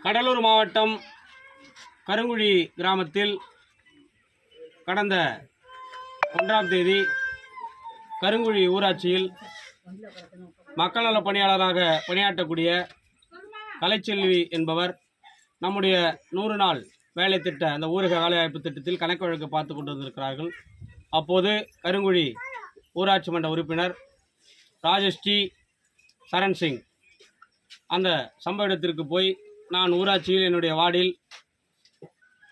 கடலூர் மாவட்டம் கருங்குழி கிராமத்தில் கடந்த 1ஆம் தேதி கருங்குழி ஊராட்சியில் மக்கள் நல பணியாளராக பணியாற்றக்கூடிய கலைச்செல்வி என்பவர் நம்முடைய 100 நாள் வேலை திட்ட அந்த ஊரக வேலைவாய்ப்பு திட்டத்தில் கணக்கு வழக்கு பார்த்து கொண்டு வந்திருக்கிறார்கள். அப்போது கருங்குழி ஊராட்சி மன்ற உறுப்பினர் ராஜஸ்ரீ சரண் சிங் அந்த சம்பவ இடத்திற்கு போய், நான் ஊராட்சியில் என்னுடைய வார்டில்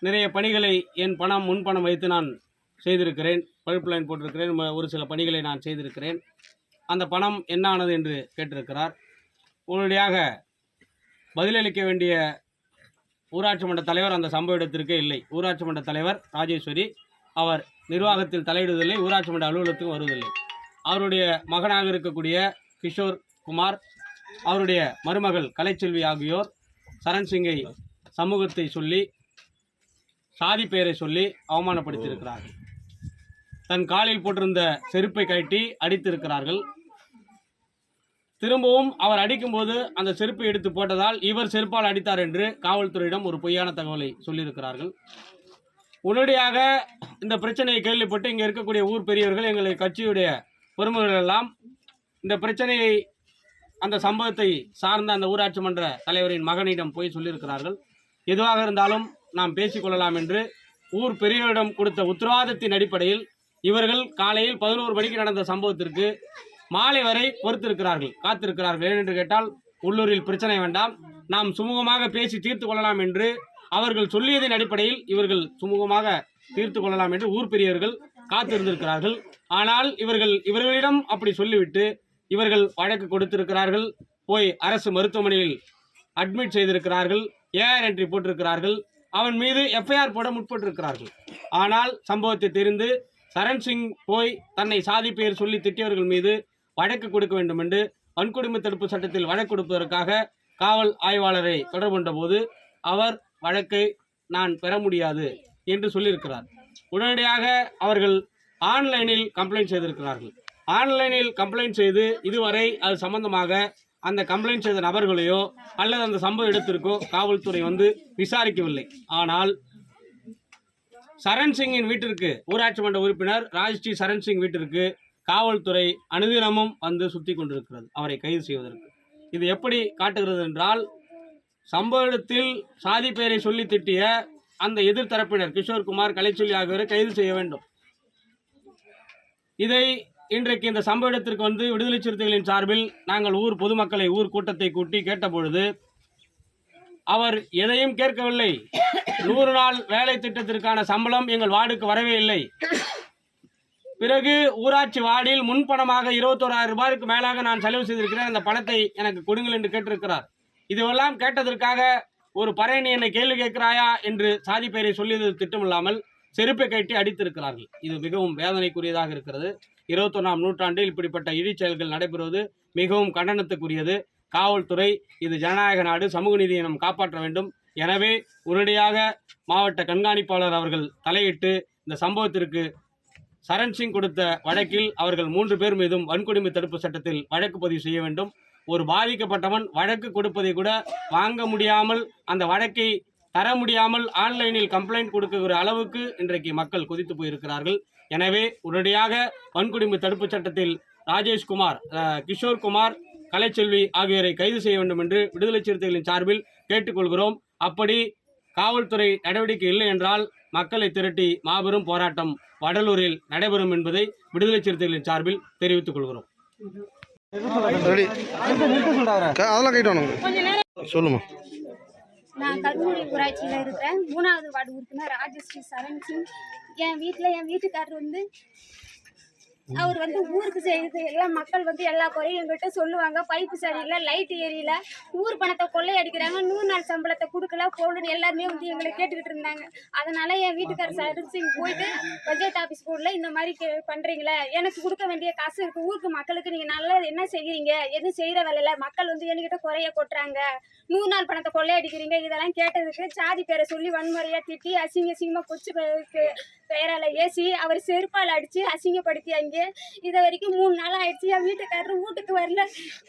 நிறைய பணிகளை என் முன்பணம் வைத்து நான் செய்திருக்கிறேன், பைப் லைன் போட்டிருக்கிறேன், ஒரு சில பணிகளை நான் செய்திருக்கிறேன், அந்த பணம் என்ன ஆனது என்று கேட்டிருக்கிறார். உடனடியாக பதிலளிக்க வேண்டிய ஊராட்சி மன்ற தலைவர் அந்த சம்பவ இடத்திற்கே இல்லை. ஊராட்சி மன்ற தலைவர் ராஜேஸ்வரி அவர் நிர்வாகத்தில் தலையிடுவதில்லை, ஊராட்சி மன்ற அலுவலகத்துக்கு வருவதில்லை. அவருடைய மகனாக இருக்கக்கூடிய கிஷோர் குமார், அவருடைய மருமகள் கலைச்செல்வி ஆகியோர் சரண் சிங்கை சமூகத்தை சொல்லி, சாதி பெயரை சொல்லி அவமானப்படுத்தியிருக்கிறார்கள். தன் காலில் போட்டிருந்த செருப்பை கழட்டி அடித்திருக்கிறார்கள். திரும்பவும் அவர் அடிக்கும்போது அந்த செருப்பை எடுத்து போட்டதால் இவர் செருப்பால் அடித்தார் என்று காவல்துறையிடம் ஒரு பொய்யான தகவலை சொல்லியிருக்கிறார்கள். உடனடியாக இந்த பிரச்சனையை கேள்விப்பட்டு இங்கே இருக்கக்கூடிய ஊர் பெரியவர்கள், எங்களை கட்சியுடைய பெருமகள் எல்லாம் இந்த பிரச்சனையை, அந்த சம்பவத்தை சார்ந்த அந்த ஊராட்சி மன்ற தலைவரின் மகனிடம் போய் சொல்லியிருக்கிறார்கள். எதுவாக இருந்தாலும் நாம் பேசிக்கொள்ளலாம் என்று ஊர் பெரியவரிடம் கொடுத்த உத்தரவாதத்தின் அடிப்படையில் இவர்கள் காலையில் 11 மணிக்கு நடந்த சம்பவத்திற்கு மாலை வரை காத்திருக்கிறார்கள். ஏனென்று கேட்டால், உள்ளூரில் பிரச்சனை வேண்டாம், நாம் சுமூகமாக பேசி தீர்த்து கொள்ளலாம் என்று அவர்கள் சொல்லியதன் அடிப்படையில் இவர்கள் சுமூகமாக தீர்த்து கொள்ளலாம் என்று ஊர் பெரியவர்கள் காத்திருந்திருக்கிறார்கள். ஆனால் இவர்களிடம் அப்படி சொல்லிவிட்டு இவர்கள் வழக்கு கொடுத்திருக்கிறார்கள். போய் அரசு மருத்துவமனையில் அட்மிட் செய்திருக்கிறார்கள், ஏஆர் என்ட்ரி போட்டிருக்கிறார்கள், அவன் மீது எஃப்ஐஆர் போட முற்பட்டிருக்கிறார்கள். ஆனால் சம்பவத்தை தெரிந்து சரண் சிங் போய் தன்னை சாதி பெயர் சொல்லி திட்டியவர்கள் மீது வழக்கு கொடுக்க வேண்டும் என்று வன்கொடுமை தடுப்பு சட்டத்தில் வழக்கு கொடுப்பதற்காக காவல் ஆய்வாளரை தொடர்பு கொண்ட போது அவர் வழக்கை நான் பெற முடியாது என்று சொல்லியிருக்கிறார். உடனடியாக அவர்கள் ஆன்லைனில் கம்ப்ளைண்ட் செய்திருக்கிறார்கள். ஆன்லைனில் கம்ப்ளைண்ட் செய்து இதுவரை அது சம்பந்தமாக அந்த கம்ப்ளைண்ட் செய்த நபர்களையோ அல்லது அந்த சம்பவ இடத்திற்கோ காவல்துறை வந்து விசாரிக்கவில்லை. ஆனால் சரண் சிங்கின் வீட்டிற்கு, ஊராட்சி மன்ற உறுப்பினர் ராஜஸ்ரீ சரண் சிங் வீட்டிற்கு காவல்துறை அனுதினமும் வந்து சுற்றி கொண்டிருக்கிறது அவரை கைது செய்வதற்கு. இது எப்படி காட்டுகிறது என்றால், சம்பவ இடத்தில் சாதி பெயரை சொல்லி திட்டிய அந்த எதிர்த்தரப்பினர் கிஷோர் குமார், கலைச்செல்வி ஆகியோரை கைது செய்ய வேண்டும். இதை இன்றைக்கு இந்த சம்பவ இடத்திற்கு வந்து விடுதலை சிறுத்தைகளின் சார்பில் நாங்கள் ஊர் பொதுமக்களை, ஊர் கூட்டத்தை கூட்டி கேட்டபொழுது அவர் எதையும் கேட்கவில்லை. 100 நாள் வேலை திட்டத்திற்கான சம்பளம் எங்கள் வார்டுக்கு வரவே இல்லை. பிறகு ஊராட்சி வார்டில் முன்பணமாக 21,000 ரூபாய்க்கு மேலாக நான் செலவு செய்திருக்கிறேன், அந்த பணத்தை எனக்கு கொடுங்கள் என்று கேட்டிருக்கிறார். இதுவெல்லாம் கேட்டதற்காக ஒரு பறையணி என்னை கேள்வி கேட்கிறாயா என்று சாதி பெயரை சொல்லியது திட்டமில்லாமல் செருப்பை கட்டி அடித்திருக்கிறார்கள். இது மிகவும் வேதனைக்குரியதாக இருக்கிறது. 21ஆம் நூற்றாண்டில் இப்படிப்பட்ட இழிச் செயல்கள் நடைபெறுவது மிகவும் கண்டனத்துக்குரியது. காவல்துறை இது ஜனநாயக நாடு, சமூக நீதியை நாம் காப்பாற்ற வேண்டும். எனவே உடனடியாக மாவட்ட கண்காணிப்பாளர் அவர்கள் தலையிட்டு இந்த சம்பவத்திற்கு சரண் சிங் கொடுத்த வழக்கில் அவர்கள் 3 பேர் மீதும் வன்கொடுமை தடுப்பு சட்டத்தில் வழக்கு பதிவு செய்ய வேண்டும். ஒரு பாதிக்கப்பட்டவன் வழக்கு கொடுப்பதை கூட வாங்க முடியாமல், அந்த வழக்கை தர முடியாமல் ஆன்லைனில் கம்ப்ளைண்ட் கொடுக்கிற அளவுக்கு இன்றைக்கு மக்கள் கொதித்து போயிருக்கிறார்கள். எனவே உடனடியாக வன்கொடுமை தடுப்பு சட்டத்தில் ராஜேஷ்குமார், கிஷோர் குமார், கலைச்செல்வி ஆகியோரை கைது செய்ய வேண்டும் என்று விடுதலை சிறுத்தைகளின் சார்பில் கேட்டுக்கொள்கிறோம். அப்படி காவல்துறை நடவடிக்கை இல்லை என்றால் மக்களை திரட்டி மாபெரும் போராட்டம் வடலூரில் நடைபெறும் என்பதை விடுதலை சிறுத்தைகளின் சார்பில் தெரிவித்துக் கொள்கிறோம். சொல்லுமா. நான் கருங்குழி ஊராட்சியில் இருக்கிறேன். 3வது வார்டு உறுப்பினர் ராஜஸ்ரீ சரண் சிங். என் வீட்டுக்காரர் வந்து அவர் வந்து ஊருக்கு செய்யுது எல்லாம், மக்கள் வந்து எல்லா குறையும் எங்கள்கிட்ட சொல்லுவாங்க. பைப்பு சரியில்லை, லைட்டு எரியல, ஊர் பணத்தை கொள்ளையடிக்கிறாங்க, 100 நாள் சம்பளத்தை கொடுக்கல போடுன்னு எல்லாருமே வந்து எங்களை கேட்டுக்கிட்டு இருந்தாங்க. அதனால என் வீட்டுக்காரர் சரண் சிங் போயிட்டு பஞ்சாயத்து ஆஃபீஸ் போர்டில் இந்த மாதிரி பண்ணுறீங்களே, எனக்கு கொடுக்க வேண்டிய காசு இருக்குது, ஊருக்கு மக்களுக்கு நீங்கள் நல்லா என்ன செய்கிறீங்க, எதுவும் செய்கிற வேலையில் மக்கள் வந்து என்கிட்ட குறைய கொட்டுறாங்க, 100 நாள் பணத்தை கொள்ளையடிக்கிறீங்க, இதெல்லாம் கேட்டதுக்கு சாதி பேரை சொல்லி வன்முறையாக திட்டி அசிங்கமாக கொச்சு பெயரால் ஏசி அவர் செருப்பால் அடித்து அசிங்கப்படுத்தி அங்கே வந்தீங்க? இது வரைக்கும் 3 நாள் ஆயிடுச்சு. என் வீட்டுக்காரரு வீட்டுக்கு வரல.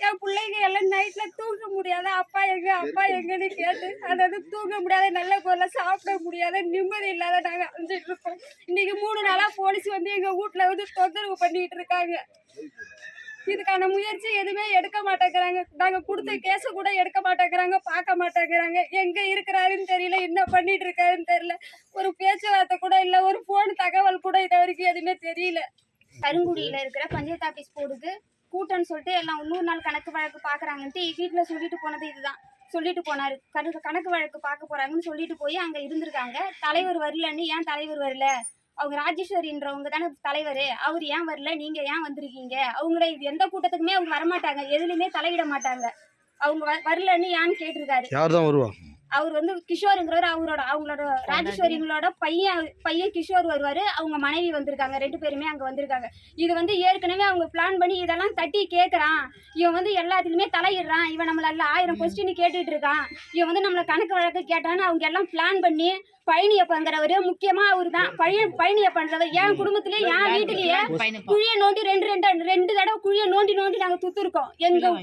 என் பிள்ளைங்க எல்லாம் நைட்ல தூங்க முடியாத அப்பா எங்கன்னு கேட்டு அதாவது தூங்க முடியாத, நல்ல பொருளை சாப்பிட முடியாத, நிம்மதி இல்லாத நாங்கள் அழிஞ்சிட்டு இருக்கோம். இன்னைக்கு 3 நாளா போலீஸ் வந்து எங்க வீட்டுல வந்து தொந்தரவு பண்ணிட்டு இருக்காங்க. இதுக்கான முயற்சி எதுவுமே எடுக்க மாட்டேங்கிறாங்க. நாங்க கொடுத்த கேஸ கூட எடுக்க மாட்டேங்கிறாங்க, பார்க்க மாட்டேங்கிறாங்க. எங்க இருக்கிறாருன்னு தெரியல, என்ன பண்ணிட்டு இருக்காருன்னு தெரியல. ஒரு பேச்சுவார்த்தை கூட இல்ல, ஒரு போன் தகவல் கூட இது வரைக்கும் எதுவுமே தெரியல. கருங்குடியில இருக்கிற பஞ்சாயத்து ஆபீஸ் போர்டுக்கு கூட்டம்னு சொல்லிட்டு எல்லாம் 100 நாள் கணக்கு வழக்கு பாக்குறாங்கன்ட்டு வீட்டுல சொல்லிட்டு போனது இதுதான். சொல்லிட்டு போனாரு, கணக்கு வழக்கு பார்க்க போறாங்கன்னு சொல்லிட்டு போய் அங்க இருந்திருக்காங்க. தலைவர் வரலன்னு, ஏன் தலைவர் வரல, அவங்க ராஜேஸ்வரின்றவங்க தானே தலைவர், அவர் ஏன் வரல, நீங்க ஏன் வந்திருக்கீங்க, அவங்கள எந்த கூட்டத்துக்குமே அவங்க வரமாட்டாங்க, எதுலையுமே தலையிட மாட்டாங்க, அவங்க வரலன்னு ஏன்னு கேட்டிருக்காரு. யார் தான் வருவா? அவர் வந்து கிஷோருங்கிறவர், அவங்களோட ராஜேஸ்வரிங்களோட பையன் கிஷோர் வருவாரு. அவங்க மனைவி வந்திருக்காங்க, 2 பேருமே அங்க வந்திருக்காங்க. இது வந்து ஏற்கனவே அவங்க பிளான் பண்ணி இதெல்லாம் தட்டி கேட்கறான், இவன் வந்து எல்லாத்துலயுமே தலையிடுறான், இவன் நம்மள 1000 கொஸ்டின் கேட்டுட்டு இருக்கான், இவன் வந்து நம்மள கணக்கு வழக்கு கேட்டான்னு அவங்க எல்லாம் பிளான் பண்ணி பழனியப்பங்கிறவரு, முக்கியமா அவரு தான் பழனியப்பன்றவர். என் குடும்பத்திலே என் வீட்டுலயே குழிய நோண்டி 2 தடவை குழிய நோண்டி நாங்க துத்துருக்கோம். எங்க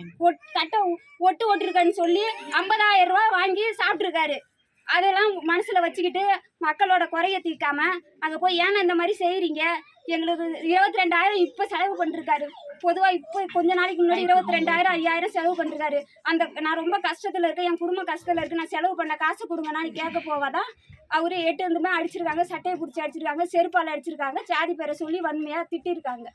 தட்டை ஒட்டு ஓட்டிருக்கன்னு சொல்லி 50,000 ரூபாய் வாங்கி சாப்பிட்டுருக்காரு. அதெல்லாம் மனசுல வச்சுக்கிட்டு மக்களோட குறைய தீர்க்காம அங்க போய் ஏன்னா இந்த மாதிரி செய்யறீங்க, எங்களுக்கு 22,000 இப்ப செலவு பண்ணிருக்காரு. பொதுவா இப்ப கொஞ்ச நாளைக்கு முன்னாடி 22,000 5,000 செலவு பண்ணிருக்காரு. நான் ரொம்ப கஷ்டத்துல இருக்கேன், என் குடும்பம் கஷ்டத்துல இருக்கு, நான் செலவு பண்ண காசு கொடுங்கன்னு கேட்க போவாதான் அவரு 8 வந்துமே அடிச்சிருக்காங்க, சட்டையை பிடிச்சி அடிச்சிருக்காங்க, செருப்பால அடிச்சிருக்காங்க, ஜாதி பேரை சொல்லி வன்மையா திட்டிருக்காங்க.